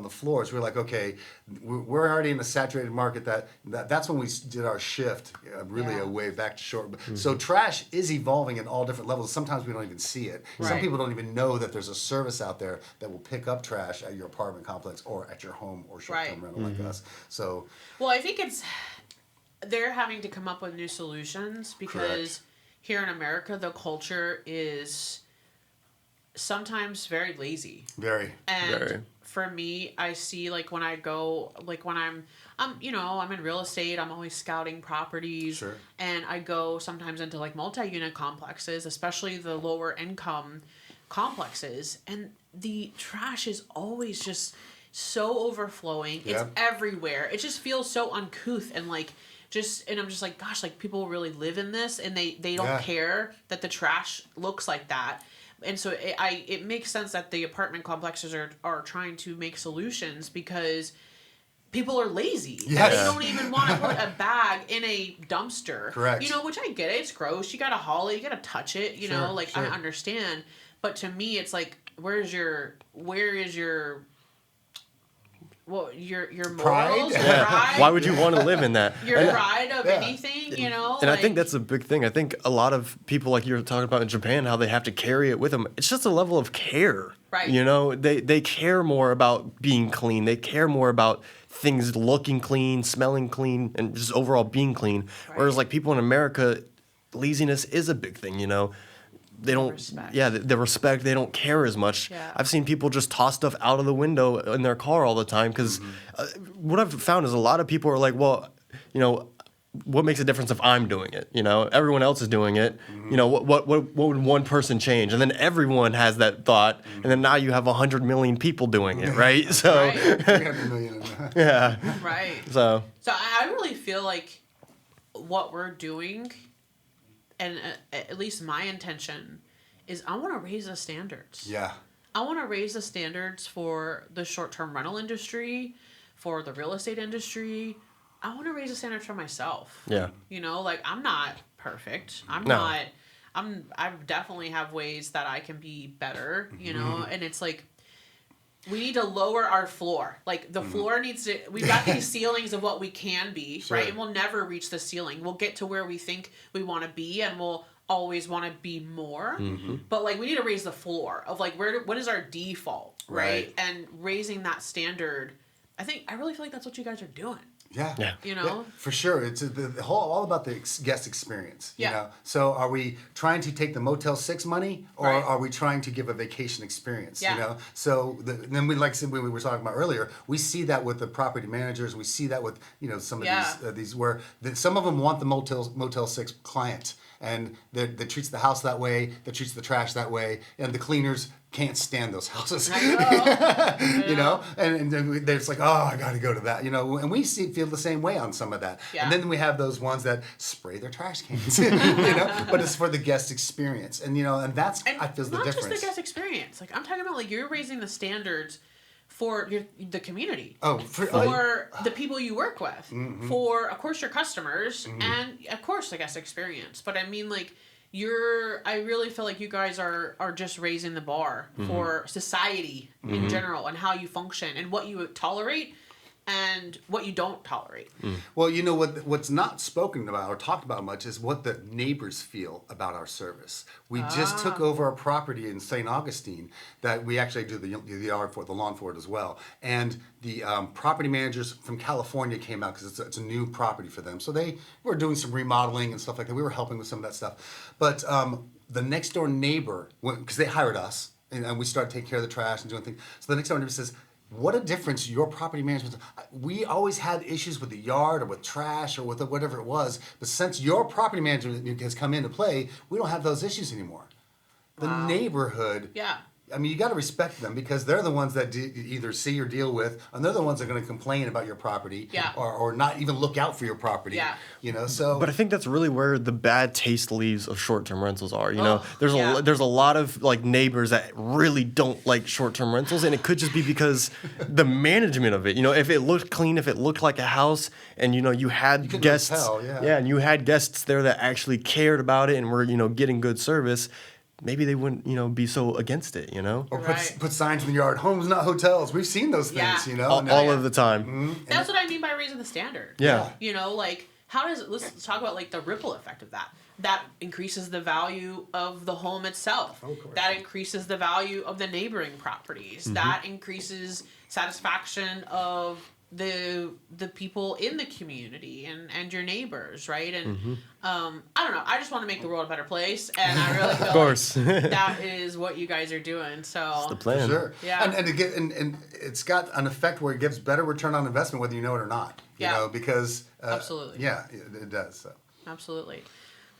the floors, we're like, okay, we're already in a saturated market. That's when we did our shift, really away back to short. So trash is evolving at all different levels. Sometimes we don't even see it. Right. Some people don't even know that there's a service out there that will pick up trash at your apartment complex or at your home or short-term rental like us. So, well, I think they're having to come up with new solutions because here in America, the culture is sometimes very lazy. Very. For me, I see when I go, when I'm in real estate, I'm always scouting properties. Sure. And I go sometimes into multi-unit complexes, especially the lower income complexes. And the trash is always just so overflowing. Yeah. It's everywhere. It just feels so uncouth and and I'm just like, gosh, people really live in this and they don't care that the trash looks like that. And so it makes sense that the apartment complexes are trying to make solutions because people are lazy. Yes. They don't even want to put a bag in a dumpster. Correct. Which I get it. It's gross. You got to haul it. You got to touch it. Sure. I understand. But to me, it's where is your your morals, pride? Your pride? Why would you want to live in that? Your pride of anything, And I think that's a big thing. I think a lot of people, like you were talking about in Japan, how they have to carry it with them. It's just a level of care. Right. They care more about being clean. They care more about things looking clean, smelling clean, and just overall being clean. Right. Whereas people in America, laziness is a big thing, They don't, respect. The respect, they don't care as much. Yeah. I've seen people just toss stuff out of the window in their car all the time because what I've found is a lot of people are like, well, what makes a difference if I'm doing it? Everyone else is doing it. What would one person change? And then everyone has that thought, and then now you have 100 million people doing it, right? So, Right. 300 million. yeah. Right. So I really feel like what we're doing, and at least my intention, is I want to raise the standards. Yeah. I want to raise the standards for the short-term rental industry, for the real estate industry. I want to raise the standards for myself. Yeah. I'm not perfect. I definitely have ways that I can be better, and it's we need to lower our floor. The floor needs to, we've got these ceilings of what we can be, Sure. right? And we'll never reach the ceiling. We'll get to where we think we want to be and we'll always want to be more. Mm-hmm. But we need to raise the floor of what is our default, right? And raising that standard, I really feel like that's what you guys are doing. Yeah. Yeah, for sure. It's the whole all about the guest experience. So are we trying to take the Motel 6 money, or are we trying to give a vacation experience? Yeah. So then we we were talking about earlier. We see that with the property managers. We see that with some of these where some of them want the Motel 6 client, and that treats the house that way, that treats the trash that way, and the cleaners can't stand those houses. I know. And they're just I got to go to that, and we feel the same way on some of that. Yeah. And then we have those ones that spray their trash cans, but it's for the guest experience. And that's, I feel the difference. Not just the guest experience. I'm talking about you're raising the standards for the community. For the people you work with. Mm-hmm. For, of course, your customers, mm-hmm. and, of course, the guest experience. But I mean, I really feel like you guys are just raising the bar for society in general and how you function and what you tolerate and what you don't tolerate. Well, you know what's not spoken about or talked about much is what the neighbors feel about our service. We just took over a property in St. Augustine that we actually do the yard for, the lawn for it as well. And the property managers from California came out because it's a new property for them. So they were doing some remodeling and stuff like that. We were helping with some of that stuff. But the next door neighbor, because they hired us, and we started taking care of the trash and doing things. So the next door neighbor says, what a difference your property management. We always had issues with the yard or with trash or with whatever it was, but since your property management has come into play, we don't have those issues anymore. The neighborhood, I mean, you got to respect them because they're the ones that either see or deal with, and they're the ones that are going to complain about your property or not even look out for your property. You know, so. But I think that's really where the bad taste leaves of short-term rentals are. You know, there's a lot of like neighbors that really don't like short-term rentals, and it could just be because the management of it. You know, if it looked clean, if it looked like a house, and you know you had guests, and you had guests there that actually cared about it and were getting good service. Maybe they wouldn't, be so against it, Or put signs in the yard, homes, not hotels. We've seen those things, all of the time. Mm-hmm. That's what I mean by raising the standard. Yeah. Like, how does it, let's talk about, like, the ripple effect of that. That increases the value of the home itself. Oh, of course. That increases the value of the neighboring properties. Mm-hmm. That increases satisfaction of the people in the community and your neighbors, right? And I don't know. I just want to make the world a better place, and I really feel of course. like that is what you guys are doing. So it's the plan. For sure. Yeah. And it's got an effect where it gives better return on investment whether you know it or not. You know, because absolutely. Yeah, it does. So. Absolutely.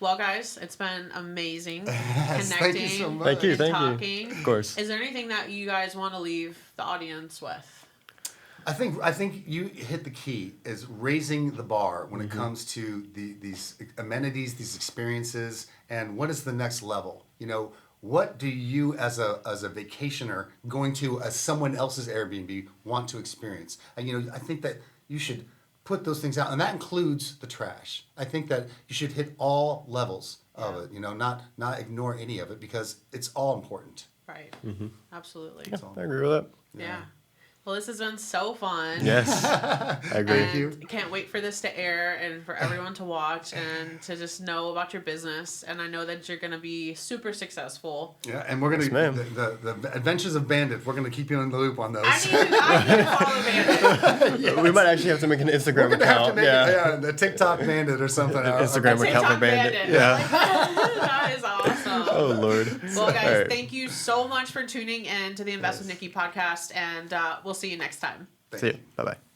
Well, guys, it's been amazing Yes, connecting. Thank you so much. Thank you. Talking. Of course. Is there anything that you guys want to leave the audience with? I think you hit the key is raising the bar when it comes to these amenities, these experiences, and what is the next level? What do you as a vacationer going to someone else's Airbnb want to experience? And I think that you should put those things out, and that includes the trash. I think that you should hit all levels of it. Not ignore any of it because it's all important. Right. Absolutely. Yeah, I agree with that. Yeah. Well, this has been so fun. Yes, I agree. Thank you. Can't wait for this to air and for everyone to watch and to just know about your business. And I know that you're going to be super successful. Yeah, and we're going to the Adventures of Bandit. We're going to keep you in the loop on those. I need to follow Bandit. Yes. We might actually have to make an Instagram account. The TikTok Bandit or something. An Instagram account for Bandit. Yeah, that is awesome. Oh Lord. Well, guys, thank you so much for tuning in to the Invest with Nikki podcast, and we'll see you next time. See you. Bye-bye.